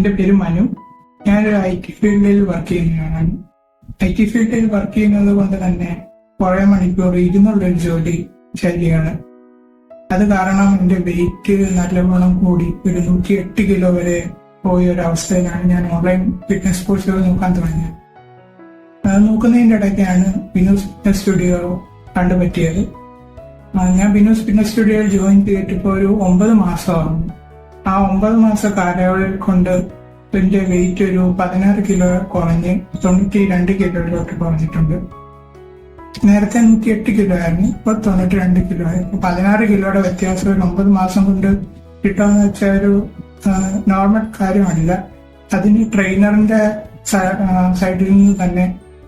എൻ്റെ പേര് മനു. ഞാനൊരു IT ഫീൽഡിൽ വർക്ക് ചെയ്യുന്നതാണ്. IT ഫീൽഡിൽ വർക്ക് ചെയ്യുന്നത് കൊണ്ട് തന്നെ കുറേ മണിക്കൂർ ഇരുന്നുള്ളൊരു ജോലി ശൈലിയാണ്. അത് കാരണം എൻ്റെ വെയിറ്റ് നല്ലവണ്ണം കൂടി ഒരു 108 കിലോ വരെ പോയ ഒരു അവസ്ഥയിലാണ് ഞാൻ ഓൺലൈൻ ഫിറ്റ്നസ് കോഴ്സുകൾ നോക്കാൻ തുടങ്ങിയത്. അത് നോക്കുന്നതിൻ്റെ ഇടയ്ക്കാണ് ബിനൂസ് ഫിറ്റ്നസ് സ്റ്റുഡിയോ കണ്ടുപറ്റിയത്. ഞാൻ ബിനൂസ് ഫിറ്റ്നസ് സ്റ്റുഡിയോയിൽ ജോയിൻ ചെയ്തിട്ട് ഇപ്പോൾ ഒരു 9 മാസമാകുന്നു. ആ 9 മാസ കാലയളവിൽ കൊണ്ട് എൻ്റെ വെയിറ്റ് ഒരു 16 കിലോ കുറഞ്ഞ് 92 കിലോയിലോട്ട് കുറഞ്ഞിട്ടുണ്ട്. നേരത്തെ 108 കിലോ ആയിരുന്നു, ഇപ്പോൾ 92 കിലോ ആയി. 16 കിലോയുടെ വ്യത്യാസം ഒരു 9 മാസം കൊണ്ട് കിട്ടുമെന്ന് വെച്ചാൽ ഒരു നോർമൽ കാര്യമല്ല. അതിന് ട്രെയിനറിന്റെ സൈഡിൽ നിന്ന് തന്നെ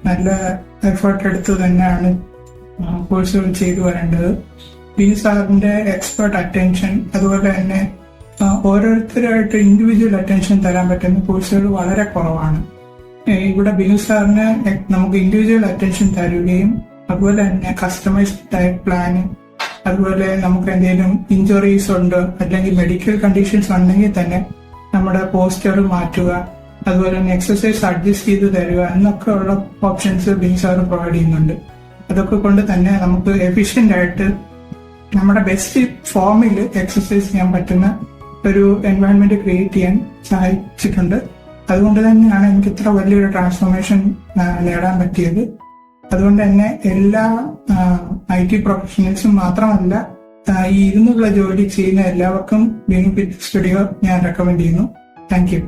നല്ല എഫേർട്ട് എടുത്ത് തന്നെയാണ് കോഴ്സുകൾ ചെയ്തു വരേണ്ടത്. ബിനു സാറിന്റെ എക്സ്പേർട്ട് അറ്റൻഷൻ, അതുപോലെ തന്നെ ഓരോരുത്തരായിട്ട് ഇൻഡിവിജ്വൽ അറ്റൻഷൻ തരാൻ പറ്റുന്ന കോഴ്സുകൾ വളരെ കുറവാണ്. ഇവിടെ ബിനു സാറിന് നമുക്ക് ഇൻഡിവിജ്വൽ അറ്റൻഷൻ തരുകയും അതുപോലെ തന്നെ കസ്റ്റമൈസ്ഡ് ഡയറ്റ് പ്ലാൻ, അതുപോലെ നമുക്ക് എന്തെങ്കിലും ഇഞ്ചുറീസ് ഉണ്ട് അല്ലെങ്കിൽ മെഡിക്കൽ കണ്ടീഷൻസ് ഉണ്ടെങ്കിൽ തന്നെ നമ്മുടെ പോസ്റ്റർ മാറ്റുക, അതുപോലെ തന്നെ എക്സസൈസ് അഡ്ജസ്റ്റ് ചെയ്ത് തരിക എന്നൊക്കെ ഉള്ള ഓപ്ഷൻസ് ബിനു സാർ പ്രൊവൈഡ് ചെയ്യുന്നുണ്ട്. അതൊക്കെ കൊണ്ട് തന്നെ നമുക്ക് എഫിഷ്യന്റ് ആയിട്ട് നമ്മുടെ ബെസ്റ്റ് ഫോമിൽ എക്സസൈസ് ചെയ്യാൻ പറ്റുന്ന ഒരു എൻവയോൺമെന്റ് ക്രിയേറ്റ് ചെയ്യാൻ സഹായിച്ചിട്ടുണ്ട്. അതുകൊണ്ട് തന്നെയാണ് എനിക്ക് ഇത്ര വലിയൊരു ട്രാൻസ്ഫോർമേഷൻ നേടാൻ പറ്റിയത്. അതുകൊണ്ട് തന്നെ എല്ലാ IT പ്രൊഫഷണൽസും മാത്രമല്ല, ഈ ഇരുന്നുള്ള ജോലി ചെയ്യുന്ന എല്ലാവർക്കും ബിനു ഫിറ്റ്നസ് സ്റ്റുഡിയോ ഞാൻ റെക്കമെൻഡ് ചെയ്യുന്നു. Thank you.